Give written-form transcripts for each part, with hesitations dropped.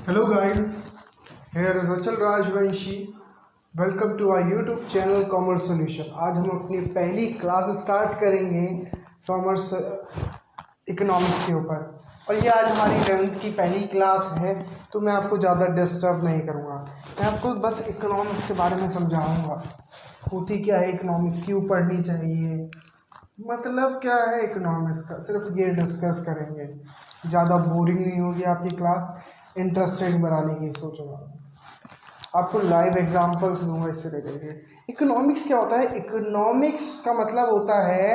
Hello guys, here is Achal Rajvanshi. Welcome to our YouTube channel commerce solution. आज हम अपनी पहली class start करेंगे कॉमर्स इकोनॉमिक्स के ऊपर, और ये आज हमारी 11th की पहली क्लास है, तो मैं आपको ज़्यादा डिस्टर्ब नहीं करूँगा। मैं आपको बस इकोनॉमिक्स के बारे में समझाऊँगा, होती क्या है इकोनॉमिक्स, क्यों पढ़नी चाहिए, मतलब क्या है इकोनॉमिक्स का, सिर्फ ये डिस्कस करेंगे। ज़्यादा बोरिंग नहीं होगी आपकी क्लास, इंटरेस्टिंग बनाने की सोचूंगा। आपको लाइव एग्जांपल्स दूंगा इससे रिलेटेड। इकोनॉमिक्स क्या होता है? इकोनॉमिक्स का मतलब होता है,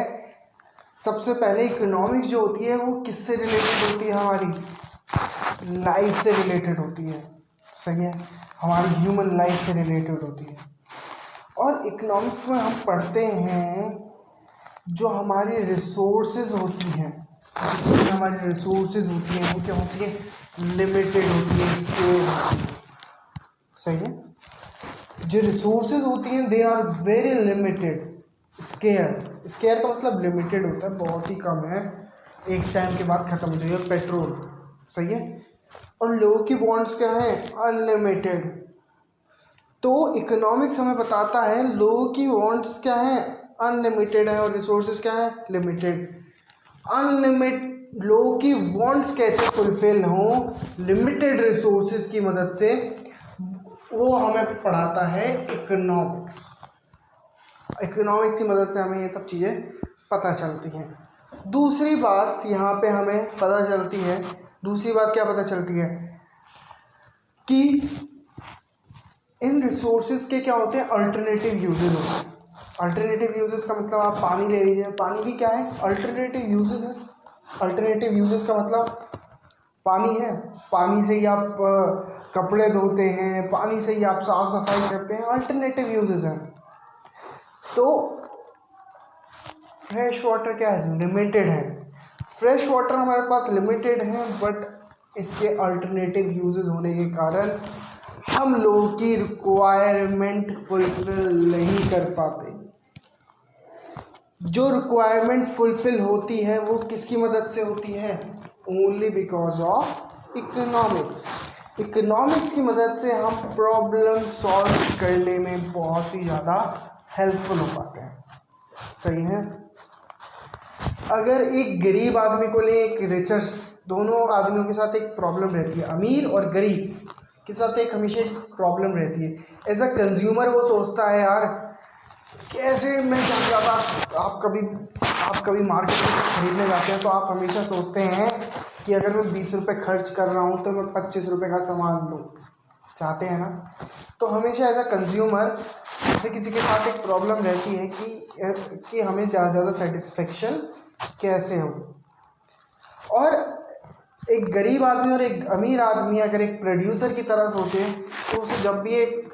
सबसे पहले इकोनॉमिक्स जो होती है वो किससे रिलेटेड होती है? हमारी लाइफ से रिलेटेड होती है। सही है, हमारी ह्यूमन लाइफ से रिलेटेड होती है। और इकोनॉमिक्स में हम पढ़ते हैं जो हमारी रिसोर्सेज होती हैं, जितनी हमारी रिसोर्सेज होती हैं वो क्या होती है? लिमिटेड होती है, स्केयर होती है। सही है, जो रिसोर्सेज होती हैं they are very limited. Scarce का मतलब लिमिटेड होता है, बहुत ही कम है, एक टाइम के बाद ख़त्म हो जाएगा। पेट्रोल, सही है। और लोगों की वांट्स क्या है? अनलिमिटेड। तो इकोनॉमिक्स हमें बताता है लोगों की वांट्स क्या है? अनलिमिटेड है, और रिसोर्सेज क्या है? लिमिटेड। लोगों की वांट्स कैसे फुलफिल हों लिमिटेड रिसोर्सेज की मदद से, वो हमें पढ़ाता है इकोनॉमिक्स। इकोनॉमिक्स की मदद से हमें ये सब चीज़ें पता चलती हैं। दूसरी बात यहाँ पे हमें पता चलती है, दूसरी बात क्या पता चलती है कि इन रिसोर्सेज के क्या होते हैं? अल्टरनेटिव यूजेस होते हैं। अल्टरनेटिव यूजेस का मतलब आप पानी ले लीजिए, पानी भी क्या है? अल्टरनेटिव यूजेस है। अल्टरनेटिव यूजेस का मतलब पानी है, पानी से ही आप कपड़े धोते हैं, पानी से ही आप साफ सफाई करते हैं, अल्टरनेटिव यूजेस हैं। तो फ्रेश वाटर क्या है? लिमिटेड है। फ्रेश वाटर हमारे पास लिमिटेड है, बट इसके अल्टरनेटिव यूजेस होने के कारण हम लोगों की रिक्वायरमेंट फुलफिल नहीं कर पाते। जो रिक्वायरमेंट फुलफिल होती है वो किसकी मदद से होती है? Only because of economics. Economics की मदद से हम प्रॉब्लम सॉल्व करने में बहुत ही ज़्यादा हेल्पफुल हो पाते हैं। सही है। अगर एक गरीब आदमी को ले, एक रिचर्स, दोनों आदमियों के साथ एक प्रॉब्लम रहती है, अमीर और गरीब के साथ एक हमेशा एक प्रॉब्लम रहती है। एज अ कंज्यूमर वो सोचता है, यार कैसे मैं ज़्यादा, आप कभी मार्केट में खरीदने जाते हैं तो आप हमेशा सोचते हैं कि अगर मैं 20 रुपये खर्च कर रहा हूँ तो मैं 25 रुपये का सामान लूँ, चाहते हैं ना? तो हमेशा एज अ कंज्यूमर हर किसी के साथ एक प्रॉब्लम रहती है कि हमें ज़्यादा सेटिस्फेक्शन कैसे हो। और एक गरीब आदमी और एक अमीर आदमी अगर एक प्रोड्यूसर की तरह सोचे तो उसे जब भी एक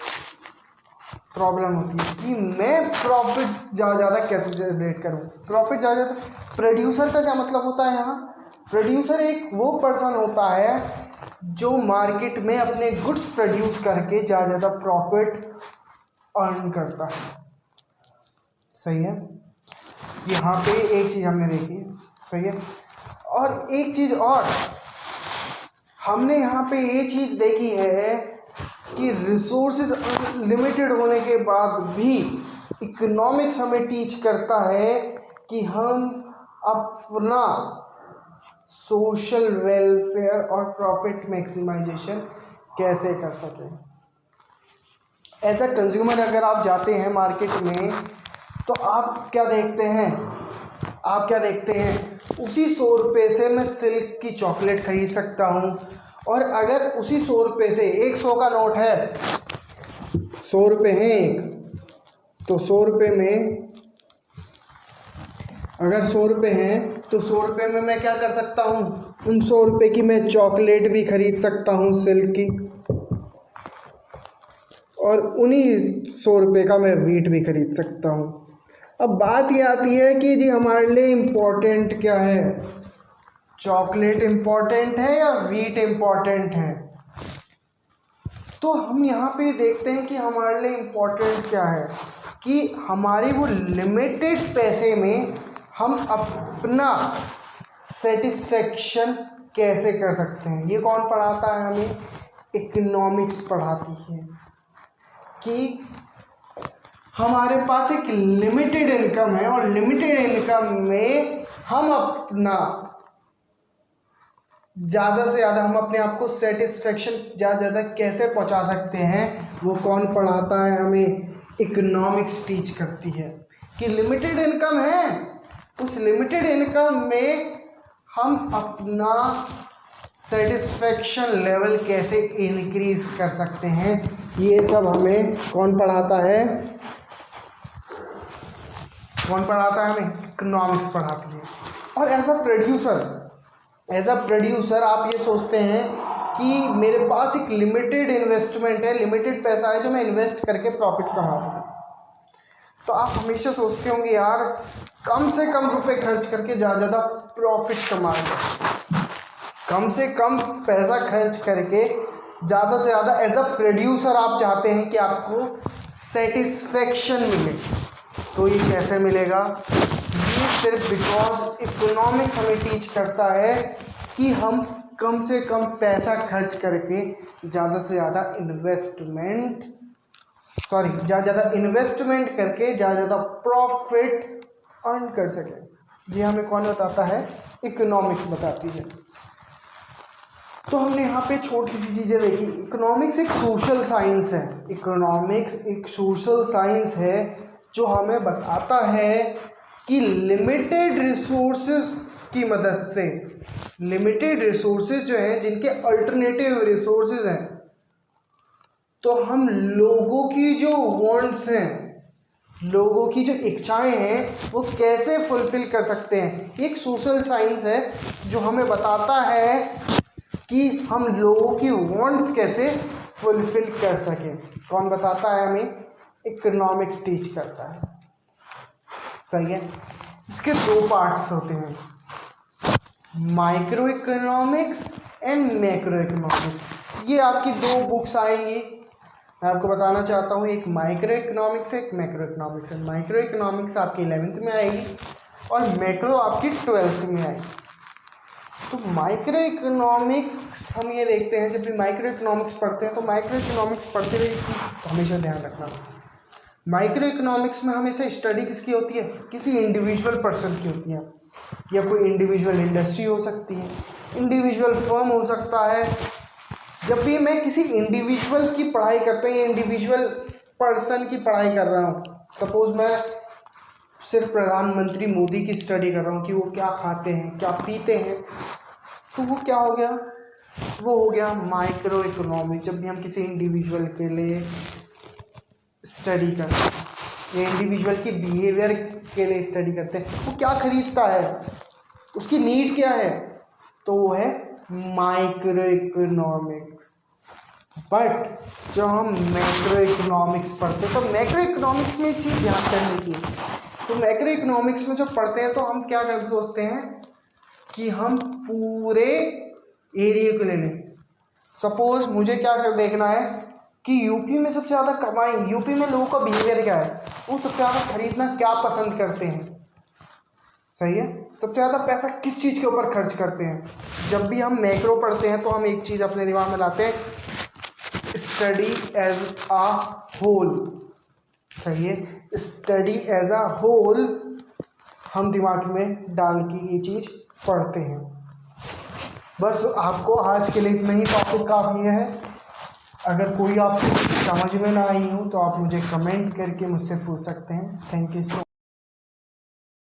प्रॉब्लम होती है कि मैं प्रॉफिट ज़्यादा कैसे जनरेट करूँ। प्रॉफिट ज़्यादा, प्रोड्यूसर का क्या मतलब होता है यहाँ? प्रोड्यूसर एक वो पर्सन होता है जो मार्केट में अपने गुड्स प्रोड्यूस करके ज़्यादा प्रॉफिट अर्न करता है। सही है, यहाँ पे एक चीज़ हमने देखी। सही है, और एक चीज़ और हमने यहाँ पे ये चीज़ देखी है कि रिसोर्सेज लिमिटेड होने के बाद भी इकोनॉमिक्स हमें टीच करता है कि हम अपना सोशल वेलफेयर और प्रॉफिट मैक्सिमाइजेशन कैसे कर सकें। एज अ कंज्यूमर अगर आप जाते हैं मार्केट में तो आप क्या देखते हैं? उसी 100 रुपये से मैं सिल्क की चॉकलेट खरीद सकता हूँ, और अगर उसी 100 रुपये से 100 का नोट है, 100 रुपये हैं एक, तो 100 रुपये में अगर 100 रुपये हैं तो 100 रुपये में मैं क्या कर सकता हूँ? उन 100 रुपये की मैं चॉकलेट भी खरीद सकता हूँ सिल्क की, और उन्हीं 100 रुपये का मैं वीट भी खरीद सकता हूँ। अब बात ये आती है कि जी हमारे लिए इम्पोर्टेंट क्या है? चॉकलेट इम्पोर्टेंट है या वीट इम्पोर्टेंट है? तो हम यहाँ पे देखते हैं कि हमारे लिए इम्पोर्टेंट क्या है, कि हमारी वो लिमिटेड पैसे में हम अपना सेटिस्फेक्शन कैसे कर सकते हैं। ये कौन पढ़ाता है हमें? इकोनॉमिक्स पढ़ाती है कि हमारे पास एक लिमिटेड इनकम है और लिमिटेड इनकम में हम अपना ज़्यादा से ज़्यादा हम अपने आप को सेटिस्फेक्शन ज़्यादा कैसे पहुंचा सकते हैं, वो कौन पढ़ाता है हमें? इकोनॉमिक्स टीच करती है कि लिमिटेड इनकम है, उस लिमिटेड इनकम में हम अपना सेटिस्फेक्शन लेवल कैसे इंक्रीज कर सकते हैं, ये सब हमें कौन पढ़ाता है? कौन पढ़ाता है हमें? इकोनॉमिक्स पढ़ाती है। और एज अ प्रोड्यूसर आप ये सोचते हैं कि मेरे पास एक लिमिटेड इन्वेस्टमेंट है, लिमिटेड पैसा है जो मैं इन्वेस्ट करके प्रॉफिट कमा सकूँ, तो आप हमेशा सोचते होंगे यार कम से कम रुपए खर्च करके ज़्यादा प्रॉफिट कमाएंगे, कम से कम पैसा खर्च करके ज़्यादा से ज़्यादा। एज अ प्रोड्यूसर आप चाहते हैं कि आपको सेटिस्फेक्शन मिले, तो ये कैसे मिलेगा? ये सिर्फ बिकॉज इकोनॉमिक्स हमें टीच करता है कि हम कम से कम पैसा खर्च करके ज़्यादा से ज़्यादा इन्वेस्टमेंट करके ज़्यादा प्रॉफिट अर्न कर सकें। ये हमें कौन बताता है? इकोनॉमिक्स बताती है। तो हमने यहाँ पे छोटी सी चीज़ें देखी। इकोनॉमिक्स एक सोशल साइंस है, इकोनॉमिक्स एक सोशल साइंस है जो हमें बताता है कि लिमिटेड रिसोर्सेज की मदद से, लिमिटेड रिसोर्सेज जो हैं जिनके अल्टरनेटिव रिसोर्सेज हैं, तो हम लोगों की जो वांट्स हैं, लोगों की जो इच्छाएं हैं, वो कैसे फुलफिल कर सकते हैं। एक सोशल साइंस है जो हमें बताता है कि हम लोगों की वांट्स कैसे फुलफिल कर सकें। कौन बताता है हमें? इकोनॉमिक्स टीच करता है। सही है। इसके दो पार्ट्स होते हैं, micro economics and macro economics. ये आपकी दो बुक्स आएंगी, मैं आपको बताना चाहता हूँ, एक माइक्रो इकोनॉमिक्स है, एक मैक्रो इकोनॉमिक्स है। माइक्रो इकोनॉमिक्स आपकी 11th में आएगी और मैक्रो आपकी 12th में आएगी। तो माइक्रो इकोनॉमिक्स हम ये देखते हैं, जब भी माइक्रो इकोनॉमिक्स पढ़ते हैं तो माइक्रो इकोनॉमिक्स पढ़ते हुए एक चीज़ हमेशा ध्यान रखना, माइक्रो इकोनॉमिक्स में हमेशा स्टडी किसकी होती है? किसी इंडिविजुअल पर्सन की होती है, या कोई इंडिविजुअल इंडस्ट्री हो सकती है, इंडिविजुअल फर्म हो सकता है। जब भी मैं किसी इंडिविजुअल की पढ़ाई करता हूँ, इंडिविजुअल पर्सन की पढ़ाई कर रहा हूँ, सपोज मैं सिर्फ प्रधानमंत्री मोदी की स्टडी कर रहा हूँ कि वो क्या खाते हैं, क्या पीते हैं, तो वो क्या हो गया? वो हो गया माइक्रो इकोनॉमिक्स। जब भी हम किसी इंडिविजुअल के लिए स्टडी करते हैं या इंडिविजुअल की बिहेवियर के लिए स्टडी करते हैं, वो क्या खरीदता है, उसकी नीड क्या है, तो वो है माइक्रो इकोनॉमिक्स। बट जब हम मैक्रो इकोनॉमिक्स पढ़ते हैं तो मैक्रो इकोनॉमिक्स में एक चीज़ ध्यान करने की, तो मैक्रो इकोनॉमिक्स में जब पढ़ते हैं तो हम क्या कर सोचते हैं कि हम पूरे एरिया को ले लें। सपोज मुझे क्या कर देखना है कि यूपी में सबसे ज़्यादा कमाई, यूपी में लोगों का बिहेवियर क्या है, वो सबसे ज़्यादा खरीदना क्या पसंद करते हैं। सही है। सबसे ज़्यादा पैसा किस चीज़ के ऊपर खर्च करते हैं। जब भी हम मैक्रो पढ़ते हैं तो हम एक चीज़ अपने दिमाग में लाते हैं, स्टडी एज अ होल। सही है, स्टडी एज अ होल हम दिमाग में डाल के ये चीज़ पढ़ते हैं। बस आपको आज के लिए इतना ही टॉपिक काफ़ी है। अगर कोई आपको समझ में ना आई हो तो आप मुझे कमेंट करके मुझसे पूछ सकते हैं। Thank you so